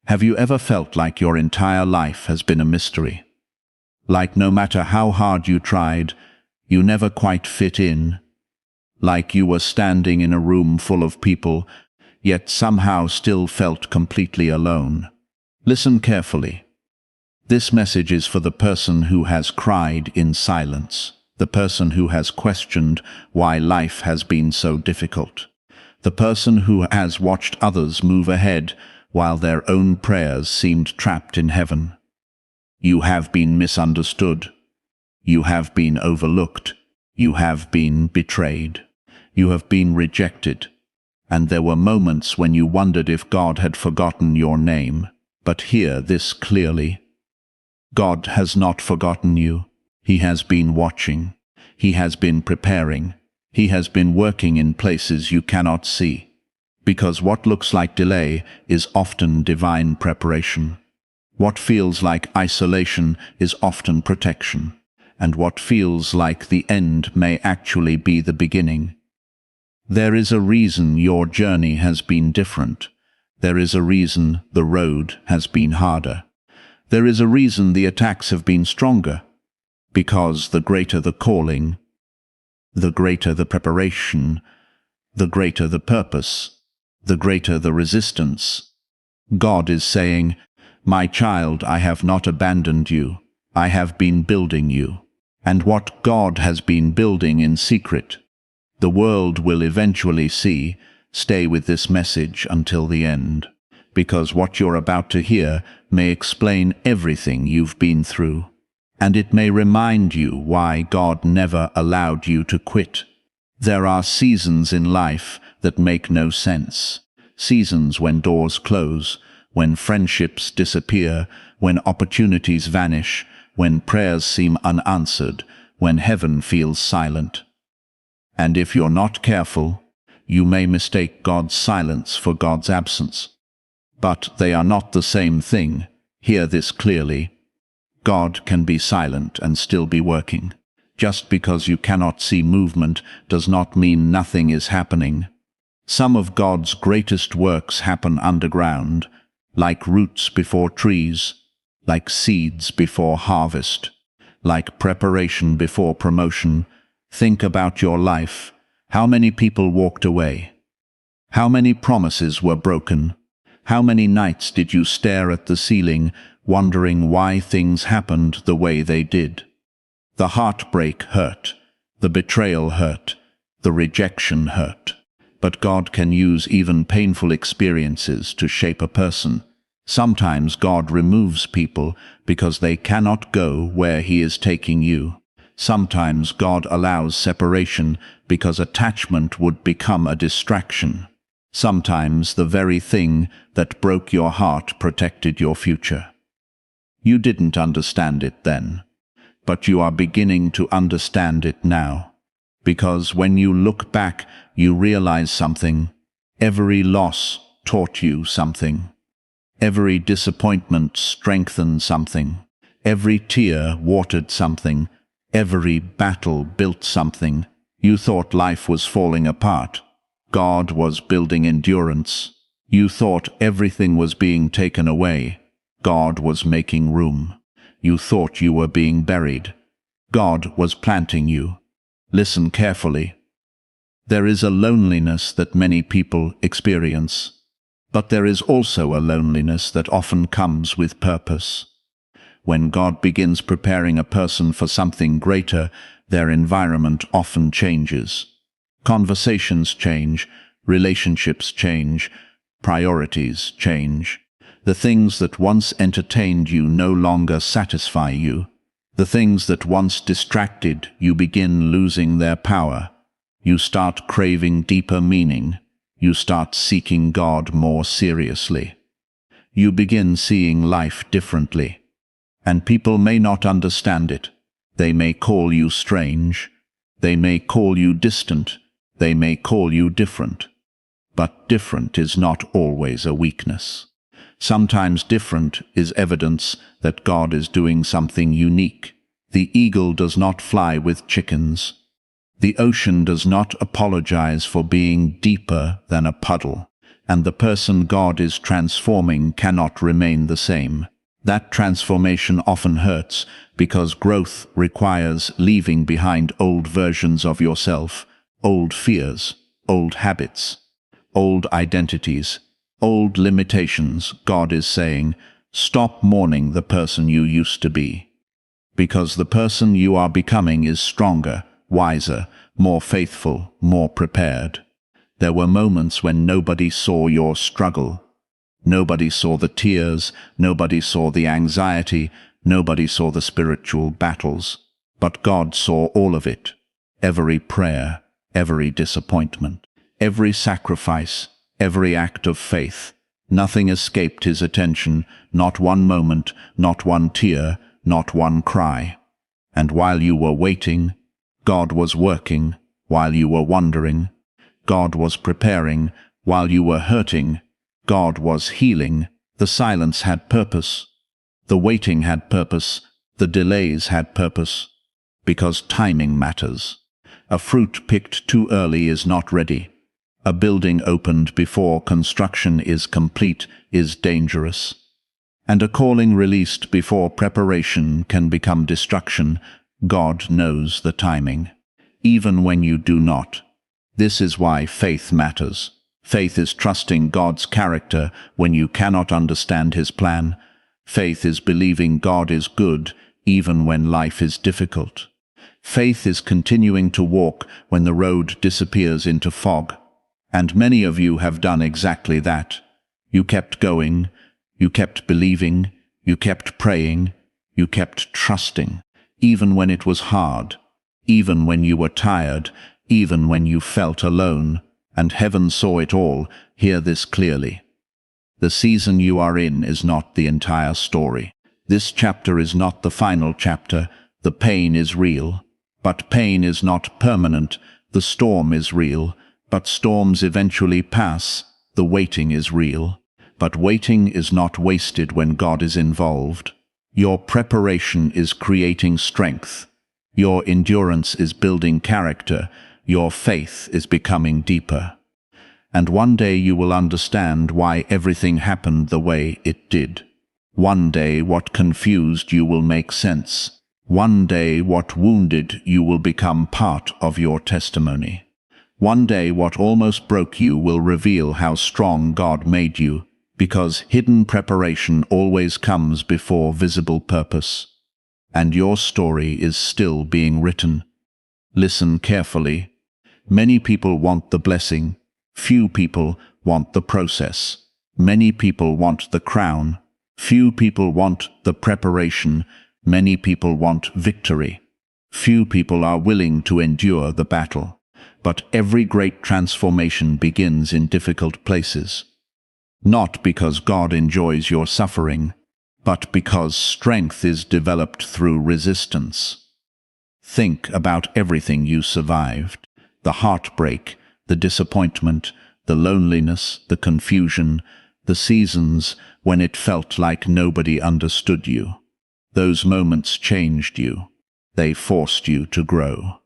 Have you ever felt like your entire life has been a mystery? Like no matter how hard you tried, you never quite fit in? Like you were standing in a room full of people, yet somehow still felt completely alone? Listen carefully. This message is for the person who has cried in silence, the person who has questioned why life has been so difficult, the person who has watched others move ahead while their own prayers seemed trapped in heaven. You have been misunderstood. You have been overlooked. You have been betrayed. You have been rejected. And there were moments when you wondered if God had forgotten your name. But hear this clearly. God has not forgotten you. He has been watching. He has been preparing. He has been working in places you cannot see. Because what looks like delay is often divine preparation. What feels like isolation is often protection. And what feels like the end may actually be the beginning. There is a reason your journey has been different. There is a reason the road has been harder. There is a reason the attacks have been stronger. Because the greater the calling, the greater the preparation, the greater the purpose, the greater the resistance. God is saying, "My child, I have not abandoned you. I have been building you." And what God has been building in secret, the world will eventually see. Stay with this message until the end, because what you're about to hear may explain everything you've been through, and it may remind you why God never allowed you to quit. There are seasons in life that make no sense, seasons when doors close, when friendships disappear, when opportunities vanish, when prayers seem unanswered, when heaven feels silent. And if you're not careful, you may mistake God's silence for God's absence. But they are not the same thing. Hear this clearly. God can be silent and still be working. Just because you cannot see movement does not mean nothing is happening. Some of God's greatest works happen underground, like roots before trees, like seeds before harvest, like preparation before promotion. Think about your life. How many people walked away? How many promises were broken? How many nights did you stare at the ceiling, wondering why things happened the way they did? The heartbreak hurt, the betrayal hurt, the rejection hurt. But God can use even painful experiences to shape a person. Sometimes God removes people because they cannot go where He is taking you. Sometimes God allows separation because attachment would become a distraction. Sometimes the very thing that broke your heart protected your future. You didn't understand it then, but you are beginning to understand it now. Because when you look back, you realize something. Every loss taught you something. Every disappointment strengthened something. Every tear watered something. Every battle built something. You thought life was falling apart. God was building endurance. You thought everything was being taken away. God was making room. You thought you were being buried. God was planting you. Listen carefully. There is a loneliness that many people experience. But there is also a loneliness that often comes with purpose. When God begins preparing a person for something greater, their environment often changes. Conversations change, relationships change, priorities change. The things that once entertained you no longer satisfy you. The things that once distracted you begin losing their power. You start craving deeper meaning. You start seeking God more seriously. You begin seeing life differently. And people may not understand it. They may call you strange. They may call you distant. They may call you different. But different is not always a weakness. Sometimes different is evidence that God is doing something unique. The eagle does not fly with chickens. The ocean does not apologize for being deeper than a puddle. and the person God is transforming cannot remain the same. That transformation often hurts because growth requires leaving behind old versions of yourself, old fears, old habits, old identities, old limitations. God is saying, stop mourning the person you used to be, because the person you are becoming is stronger, wiser, more faithful, more prepared. There were moments when nobody saw your struggle. Nobody saw the tears, nobody saw the anxiety, nobody saw the spiritual battles. But God saw all of it. Every prayer, every disappointment, every sacrifice, every act of faith. Nothing escaped his attention, not one moment, not one tear, not one cry. And while you were waiting, God was working. While you were wondering, God was preparing. While you were hurting, God was healing. The silence had purpose. The waiting had purpose. The delays had purpose. Because timing matters. A fruit picked too early is not ready. A building opened before construction is complete is dangerous. And a calling released before preparation can become destruction. God knows the timing, even when you do not. This is why faith matters. Faith is trusting God's character when you cannot understand his plan. Faith is believing God is good even when life is difficult. Faith is continuing to walk when the road disappears into fog. And many of you have done exactly that. You kept going, you kept believing, you kept praying, you kept trusting, even when it was hard, even when you were tired, even when you felt alone. And heaven saw it all. Hear this clearly. The season you are in is not the entire story. This chapter is not the final chapter. The pain is real, but pain is not permanent. The storm is real, but storms eventually pass. The waiting is real, but waiting is not wasted when God is involved. Your preparation is creating strength. Your endurance is building character. Your faith is becoming deeper. And one day you will understand why everything happened the way it did. One day what confused you will make sense. One day what wounded you will become part of your testimony. One day what almost broke you will reveal how strong God made you, because hidden preparation always comes before visible purpose. And your story is still being written. Listen carefully. Many people want the blessing. Few people want the process. Many people want the crown. Few people want the preparation. Many people want victory. Few people are willing to endure the battle. But every great transformation begins in difficult places. Not because God enjoys your suffering, but because strength is developed through resistance. Think about everything you survived. The heartbreak, the disappointment, the loneliness, the confusion, the seasons when it felt like nobody understood you. Those moments changed you. They forced you to grow.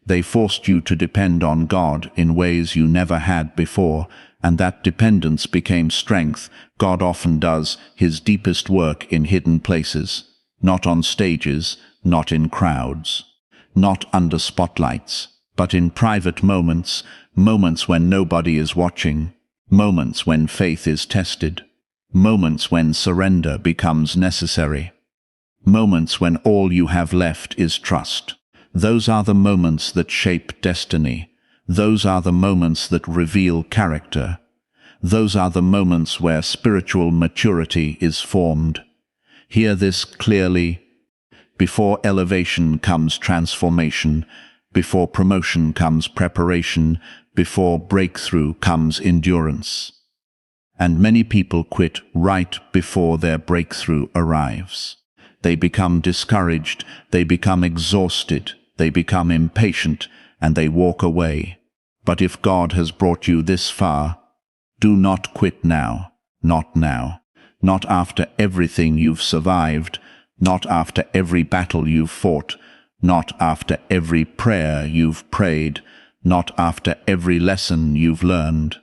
They forced you to depend on God in ways you never had before, and that dependence became strength. God often does his deepest work in hidden places, not on stages, not in crowds, not under spotlights, but in private moments, moments when nobody is watching, moments when faith is tested, moments when surrender becomes necessary, moments when all you have left is trust. Those are the moments that shape destiny. Those are the moments that reveal character. Those are the moments where spiritual maturity is formed. Hear this clearly. Before elevation comes transformation. Before promotion comes preparation. Before breakthrough comes endurance. And many people quit right before their breakthrough arrives. They become discouraged, they become exhausted, they become impatient, and they walk away. But if God has brought you this far, do not quit now, not now, not after everything you've survived, not after every battle you've fought, not after every prayer you've prayed, not after every lesson you've learned.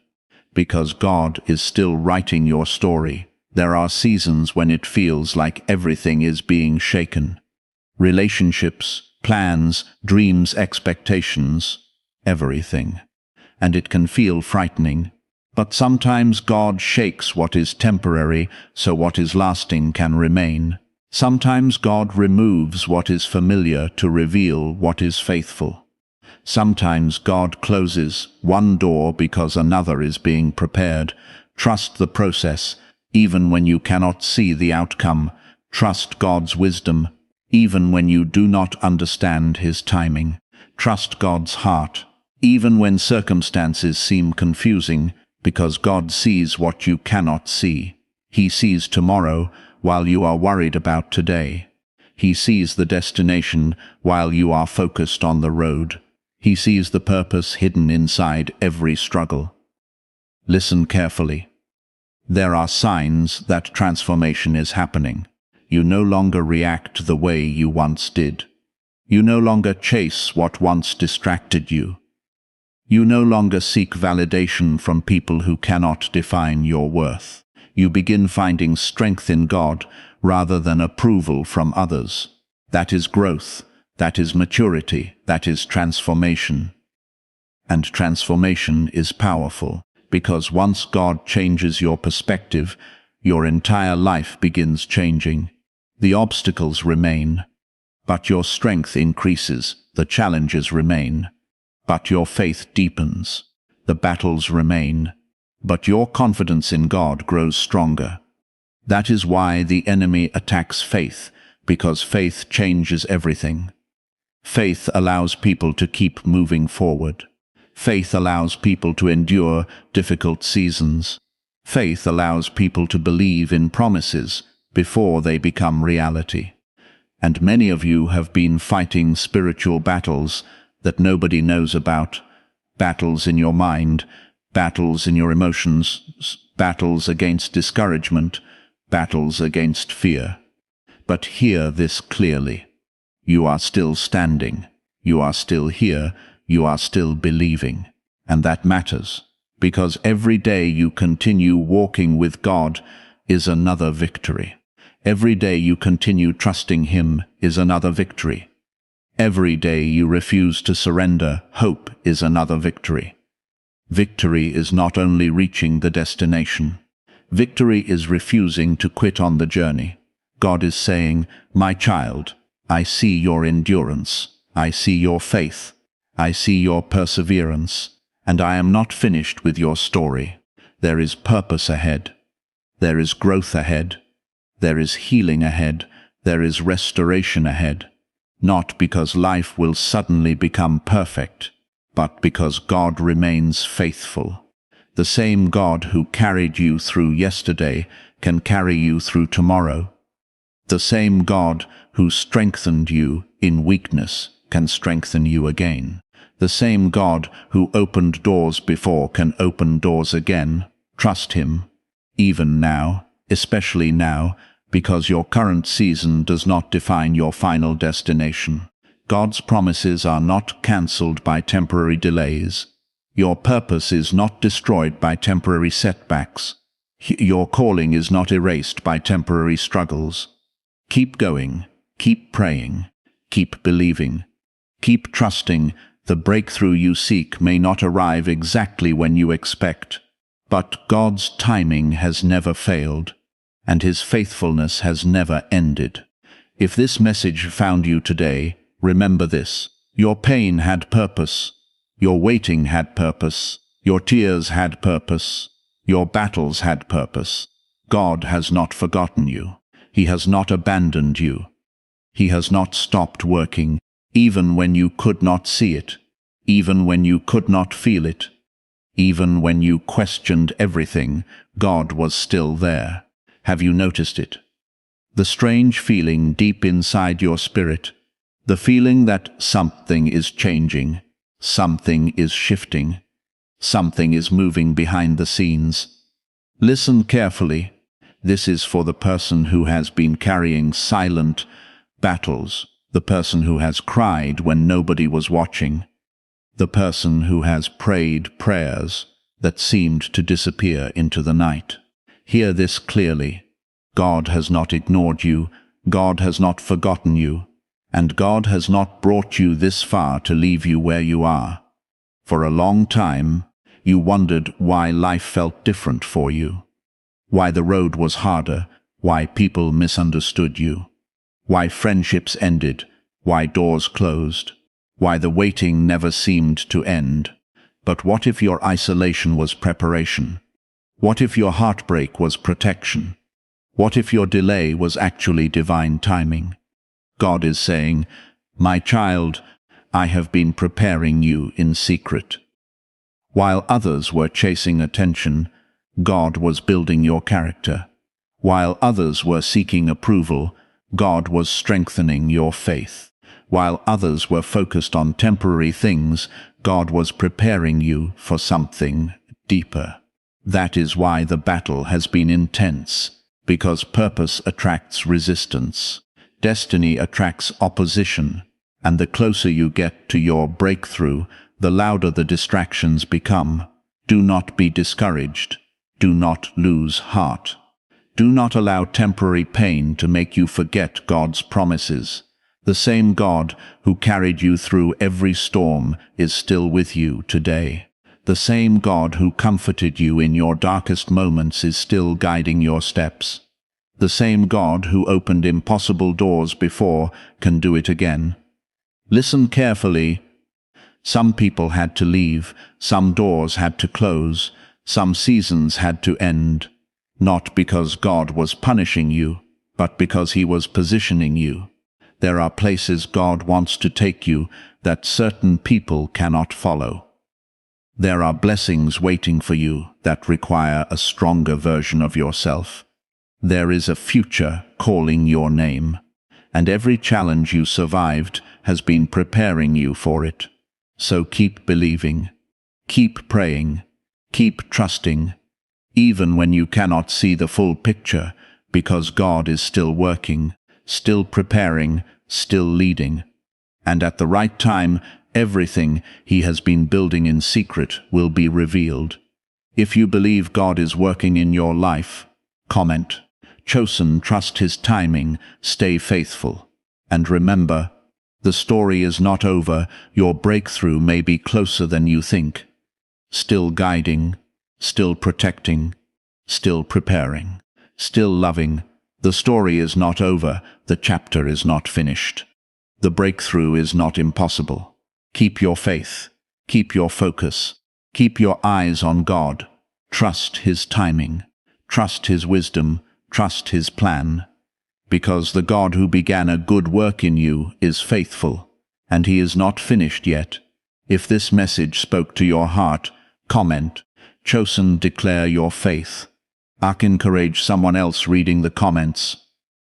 because God is still writing your story. There are seasons when it feels like everything is being shaken. Relationships, plans, dreams, expectations, everything. And it can feel frightening. But sometimes God shakes what is temporary so what is lasting can remain. Sometimes God removes what is familiar to reveal what is faithful. Sometimes God closes one door because another is being prepared. Trust the process, even when you cannot see the outcome. Trust God's wisdom, even when you do not understand His timing. Trust God's heart, even when circumstances seem confusing, because God sees what you cannot see. He sees tomorrow while you are worried about today. He sees the destination while you are focused on the road. He sees the purpose hidden inside every struggle. Listen carefully. There are signs that transformation is happening. You no longer react the way you once did. You no longer chase what once distracted you. You no longer seek validation from people who cannot define your worth. You begin finding strength in God rather than approval from others. That is growth. That is maturity. That is transformation. And transformation is powerful, because once God changes your perspective, your entire life begins changing. The obstacles remain, but your strength increases. The challenges remain, but your faith deepens. The battles remain, but your confidence in God grows stronger. That is why the enemy attacks faith, because faith changes everything. Faith allows people to keep moving forward. Faith allows people to endure difficult seasons. Faith allows people to believe in promises before they become reality. And many of you have been fighting spiritual battles that nobody knows about. Battles in your mind, battles in your emotions, battles against discouragement, battles against fear. But hear this clearly. You are still standing. You are still here. You are still believing. And that matters, because every day you continue walking with God is another victory. Every day you continue trusting Him is another victory. Every day you refuse to surrender hope is another victory. Victory is not only reaching the destination. Victory is refusing to quit on the journey. God is saying, "My child, I see your endurance. I see your faith. I see your perseverance. And I am not finished with your story. There is purpose ahead. There is growth ahead. There is healing ahead. There is restoration ahead. Not because life will suddenly become perfect, but because God remains faithful. The same God who carried you through yesterday can carry you through tomorrow. The same God who strengthened you in weakness can strengthen you again. The same God who opened doors before can open doors again. Trust Him, even now, especially now, because your current season does not define your final destination. God's promises are not cancelled by temporary delays. Your purpose is not destroyed by temporary setbacks. Your calling is not erased by temporary struggles. Keep going, keep praying, keep believing, keep trusting. The breakthrough you seek may not arrive exactly when you expect, but God's timing has never failed, and His faithfulness has never ended. If this message found you today, remember this: your pain had purpose, your waiting had purpose, your tears had purpose, your battles had purpose. God has not forgotten you. He has not abandoned you. He has not stopped working, even when you could not see it, even when you could not feel it, even when you questioned everything. God was still there. Have you noticed it? The strange feeling deep inside your spirit, the feeling that something is changing, something is shifting, something is moving behind the scenes. Listen carefully. This is for the person who has been carrying silent battles, the person who has cried when nobody was watching, the person who has prayed prayers that seemed to disappear into the night. Hear this clearly. God has not ignored you, God has not forgotten you, and God has not brought you this far to leave you where you are. For a long time, you wondered why life felt different for you, why the road was harder, why people misunderstood you, why friendships ended, why doors closed, why the waiting never seemed to end. But what if your isolation was preparation? What if your heartbreak was protection? What if your delay was actually divine timing? God is saying, "My child, I have been preparing you in secret." While others were chasing attention, God was building your character. While others were seeking approval, God was strengthening your faith. While others were focused on temporary things, God was preparing you for something deeper. That is why the battle has been intense, because purpose attracts resistance. Destiny attracts opposition, and the closer you get to your breakthrough, the louder the distractions become. Do not be discouraged. Do not lose heart. Do not allow temporary pain to make you forget God's promises. The same God who carried you through every storm is still with you today. The same God who comforted you in your darkest moments is still guiding your steps. The same God who opened impossible doors before can do it again. Listen carefully. Some people had to leave, some doors had to close, some seasons had to end. Not because God was punishing you, but because He was positioning you. There are places God wants to take you that certain people cannot follow. There are blessings waiting for you that require a stronger version of yourself. There is a future calling your name, and every challenge you survived has been preparing you for it. So keep believing, keep praying, keep trusting, even when you cannot see the full picture, because God is still working, still preparing, still leading. And at the right time, everything He has been building in secret will be revealed. If you believe God is working in your life, comment. Chosen, trust His timing, stay faithful. And remember, the story is not over. Your breakthrough may be closer than you think. Still guiding, still protecting, still preparing, still loving. The story is not over. The chapter is not finished. The breakthrough is not impossible. Keep your faith. Keep your focus. Keep your eyes on God. Trust His timing. Trust His wisdom. Trust His plan. Because the God who began a good work in you is faithful, and He is not finished yet. If this message spoke to your heart, comment. Chosen, declare your faith. Encourage someone else reading the comments.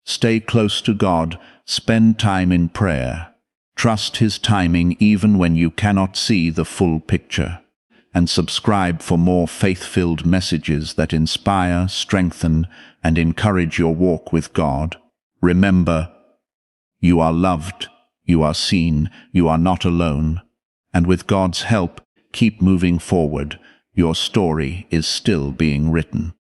Stay close to God. Spend time in prayer. Trust His timing even when you cannot see the full picture. And subscribe for more faith-filled messages that inspire, strengthen, and encourage your walk with God. Remember, you are loved, you are seen, you are not alone. And with God's help, keep moving forward. Your story is still being written.